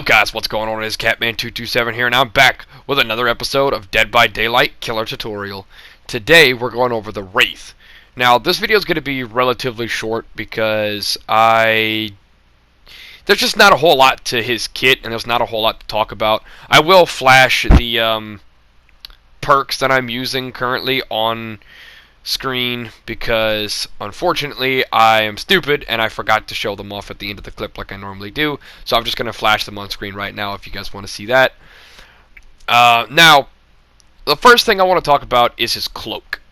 guys, what's going on? It is Catman227 here, and I'm back with another episode of Dead by Daylight Killer Tutorial. Today, we're going over the Wraith. Now, this video is going to be relatively short because there's just not a whole lot to his kit, and there's not a whole lot to talk about. I will flash the perks that I'm using currently on screen because unfortunately I am stupid and I forgot to show them off at the end of the clip like I normally do, so I'm just going to flash them on screen right now if you guys want to see that. Now, the first thing I want to talk about is his cloak,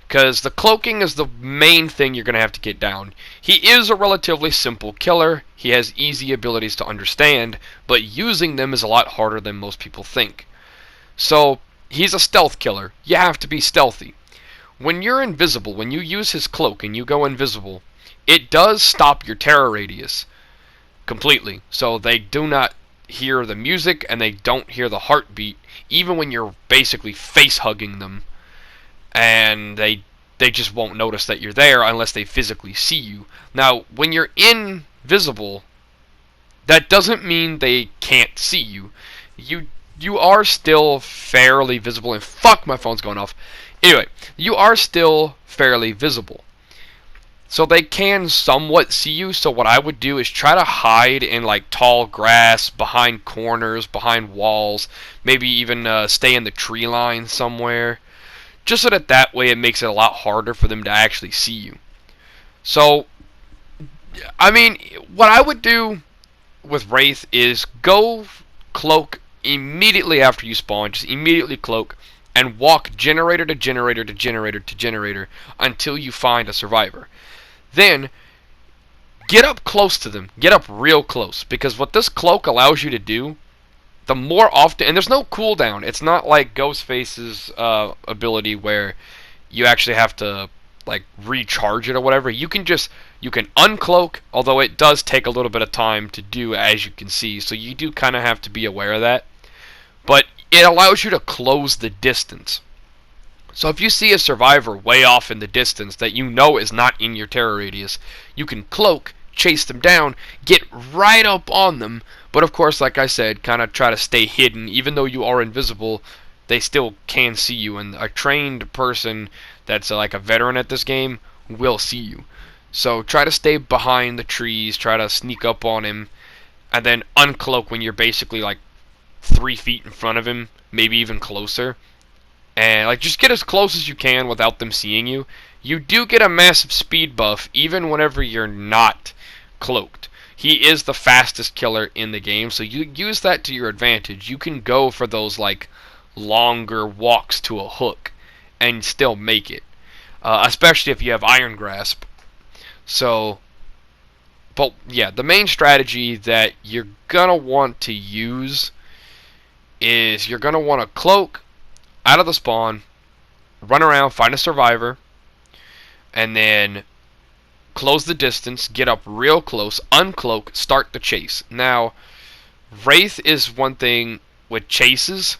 because the cloaking is the main thing you're going to have to get down. He is a relatively simple killer, he has easy abilities to understand, but using them is a lot harder than most people think. So, he's a stealth killer. You have to be stealthy. When you're invisible, when you use his cloak and you go invisible, it does stop your terror radius completely. So they do not hear the music and they don't hear the heartbeat, even when you're basically face-hugging them. And they just won't notice that you're there unless they physically see you. Now, when you're invisible, that doesn't mean they can't see you. You are still fairly visible, and fuck, my phone's going off. Anyway, you are still fairly visible. So they can somewhat see you, so what I would do is try to hide in like tall grass, behind corners, behind walls, maybe even stay in the tree line somewhere. Just so that way it makes it a lot harder for them to actually see you. So, I mean, what I would do with Wraith is go cloak immediately after you spawn, just immediately cloak, and walk generator to generator to generator to generator until you find a survivor. Then, get up close to them. Get up real close. Because what this cloak allows you to do, the more often... And there's no cooldown. It's not like Ghostface's ability where you actually have to like recharge it or whatever. You can uncloak, although it does take a little bit of time to do, as you can see. So you do kind of have to be aware of that. But it allows you to close the distance. So if you see a survivor way off in the distance that you know is not in your terror radius, you can cloak, chase them down, get right up on them, but of course, like I said, kind of try to stay hidden. Even though you are invisible, they still can see you, and a trained person that's like a veteran at this game will see you. So try to stay behind the trees, try to sneak up on him, and then uncloak when you're basically like 3 feet in front of him, maybe even closer, and like just get as close as you can without them seeing you. You do get a massive speed buff even whenever you're not cloaked. He is the fastest killer in the game, so you use that to your advantage. You can go for those like longer walks to a hook and still make it, especially if you have Iron Grasp. So, but yeah, the main strategy that you're gonna want to use is you're going to want to cloak out of the spawn, run around, find a survivor, and then close the distance, get up real close, uncloak, start the chase. Now, Wraith is one thing with chases.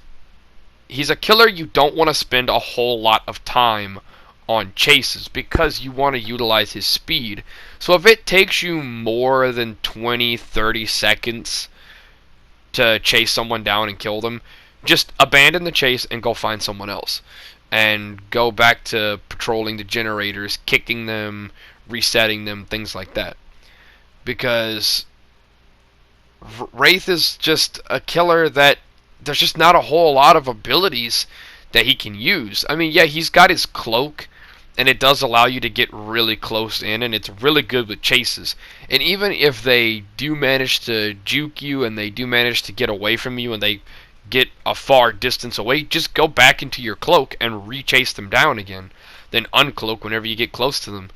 He's a killer you don't want to spend a whole lot of time on chases because you want to utilize his speed. So if it takes you more than 20-30 seconds to chase someone down and kill them, just abandon the chase and go find someone else. And go back to patrolling the generators, kicking them, resetting them, things like that. Because Wraith is just a killer that there's just not a whole lot of abilities that he can use. I mean, yeah, he's got his cloak, and it does allow you to get really close in, and it's really good with chases. And even if they do manage to juke you, and they do manage to get away from you, and they get a far distance away, just go back into your cloak and re-chase them down again. Then uncloak whenever you get close to them.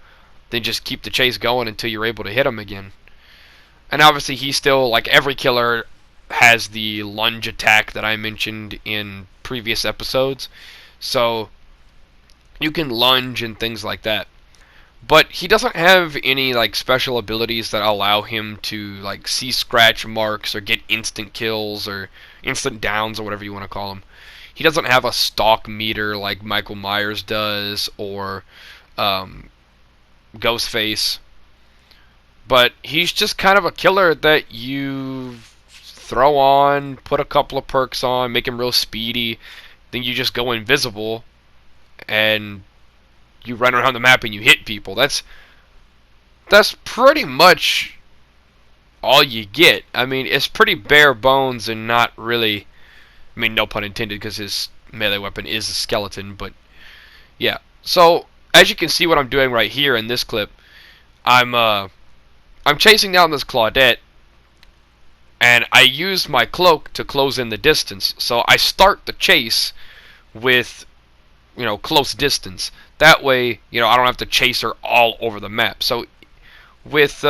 Then just keep the chase going until you're able to hit them again. And obviously he's still, like every killer, has the lunge attack that I mentioned in previous episodes. So you can lunge and things like that. But he doesn't have any like special abilities that allow him to like see scratch marks or get instant kills or instant downs or whatever you want to call them. He doesn't have a stalk meter like Michael Myers does or Ghostface. But he's just kind of a killer that you throw on, put a couple of perks on, make him real speedy. Then you just go invisible, and you run around the map and you hit people. That's pretty much all you get. I mean, it's pretty bare bones and not really. I mean, no pun intended, because his melee weapon is a skeleton. But yeah. So as you can see, what I'm doing right here in this clip, I'm chasing down this Claudette, and I use my cloak to close in the distance. So I start the chase with, close distance. That way, I don't have to chase her all over the map. So with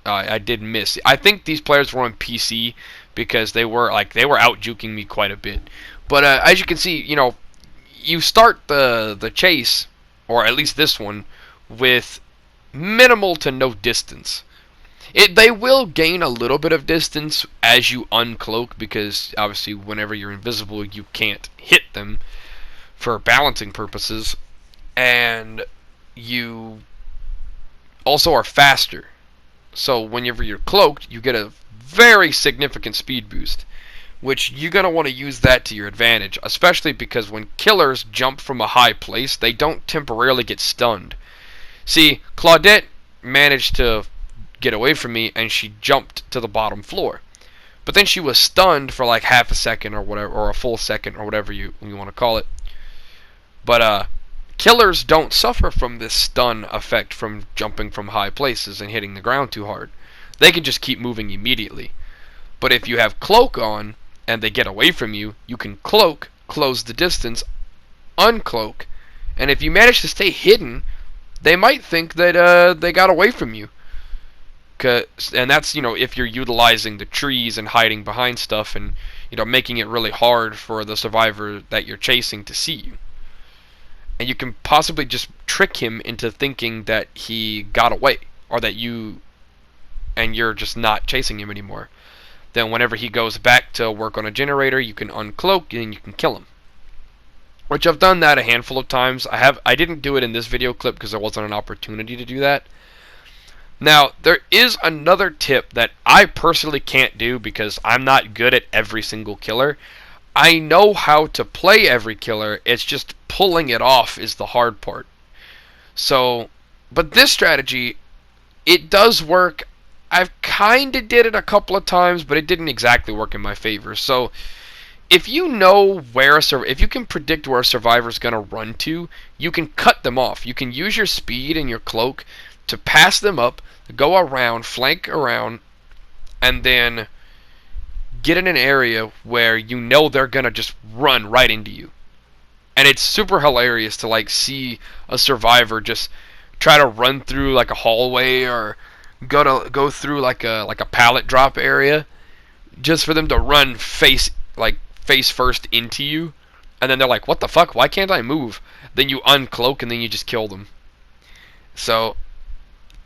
I did miss. I think these players were on PC because they were out juking me quite a bit. But as you can see, you start the chase, or at least this one, with minimal to no distance. They will gain a little bit of distance as you uncloak, because obviously whenever you're invisible you can't hit them for balancing purposes, and you also are faster. So whenever you're cloaked, you get a very significant speed boost, which you're going to want to use that to your advantage, especially because when killers jump from a high place, they don't temporarily get stunned. See, Claudette managed to get away from me, and she jumped to the bottom floor. But then she was stunned for like half a second or whatever, or a full second, or whatever you want to call it. But killers don't suffer from this stun effect from jumping from high places and hitting the ground too hard. They can just keep moving immediately. But if you have cloak on and they get away from you, you can cloak, close the distance, uncloak, and if you manage to stay hidden, they might think that they got away from you. And that's, if you're utilizing the trees and hiding behind stuff, and making it really hard for the survivor that you're chasing to see you. And you can possibly just trick him into thinking that he got away, or that you're just not chasing him anymore. Then whenever he goes back to work on a generator, you can uncloak and you can kill him. Which I've done that a handful of times. I didn't do it in this video clip because there wasn't an opportunity to do that. Now, there is another tip that I personally can't do because I'm not good at every single killer. I know how to play every killer, it's just pulling it off is the hard part. So, but this strategy, it does work. I've kind of did it a couple of times, but it didn't exactly work in my favor. So, if you know if you can predict where a survivor's going to run to, you can cut them off. You can use your speed and your cloak to pass them up, go around, flank around, and then get in an area where they're going to just run right into you. And it's super hilarious to see a survivor just try to run through like a hallway, or go through like a pallet drop area, just for them to run face first into you, and then they're like, what the fuck, why can't I move? Then you uncloak and then you just kill them. So,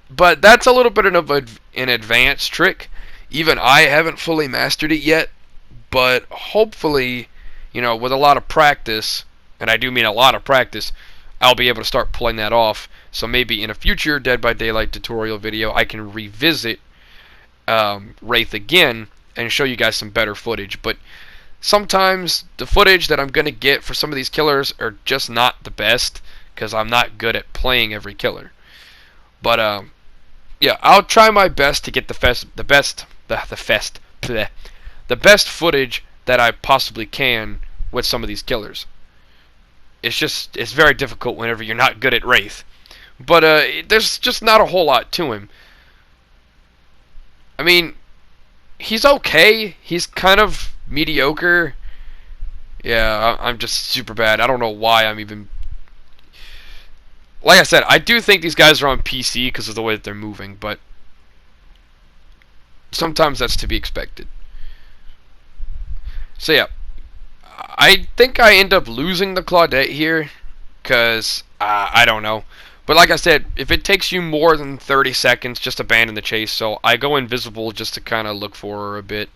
but that's a little bit of an advanced trick. Even I haven't fully mastered it yet, but hopefully, with a lot of practice, and I do mean a lot of practice, I'll be able to start pulling that off. So maybe in a future Dead by Daylight tutorial video, I can revisit Wraith again and show you guys some better footage. But sometimes the footage that I'm going to get for some of these killers are just not the best, because I'm not good at playing every killer. But yeah, I'll try my best to get the best footage that I possibly can with some of these killers. It's very difficult whenever you're not good at Wraith. But there's just not a whole lot to him. I mean, he's okay. He's kind of mediocre. Yeah, I'm just super bad. I don't know why I'm even... Like I said, I do think these guys are on PC because of the way that they're moving, but sometimes that's to be expected. So yeah, I think I end up losing the Claudette here, because I don't know. But like I said, if it takes you more than 30 seconds, just abandon the chase. So I go invisible just to kind of look for her a bit.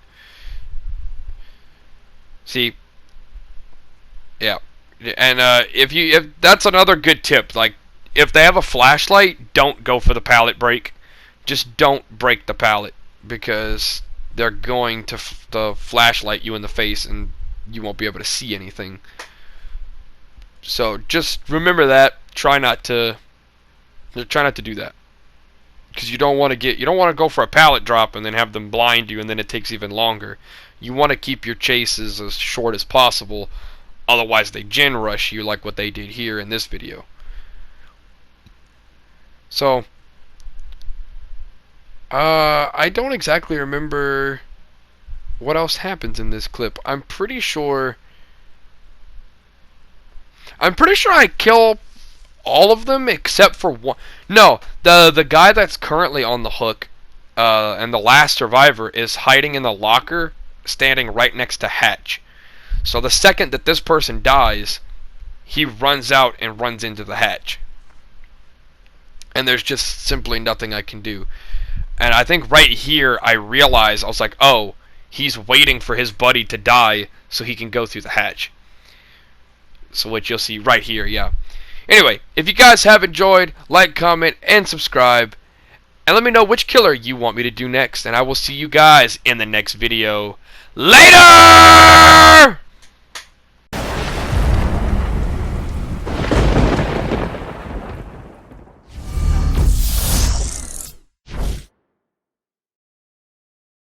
See, yeah, and if that's another good tip. Like, if they have a flashlight, don't go for the pallet break. Just don't break the pallet, because they're going to flashlight you in the face, and you won't be able to see anything. So just remember that. Try not to do that, because you don't want to go for a pallet drop and then have them blind you, and then it takes even longer. You want to keep your chases as short as possible, otherwise they gen rush you like what they did here in this video. So I don't exactly remember what else happens in this clip. I'm pretty sure I kill all of them except for one. No, the guy that's currently on the hook, and the last survivor is hiding in the locker, standing right next to Hatch. So the second that this person dies, he runs out and runs into the hatch. And there's just simply nothing I can do. And I think right here I realized, I was like, oh, he's waiting for his buddy to die so he can go through the hatch. So which you'll see right here, yeah. Anyway, if you guys have enjoyed, like, comment, and subscribe. And let me know which killer you want me to do next. And I will see you guys in the next video. Later!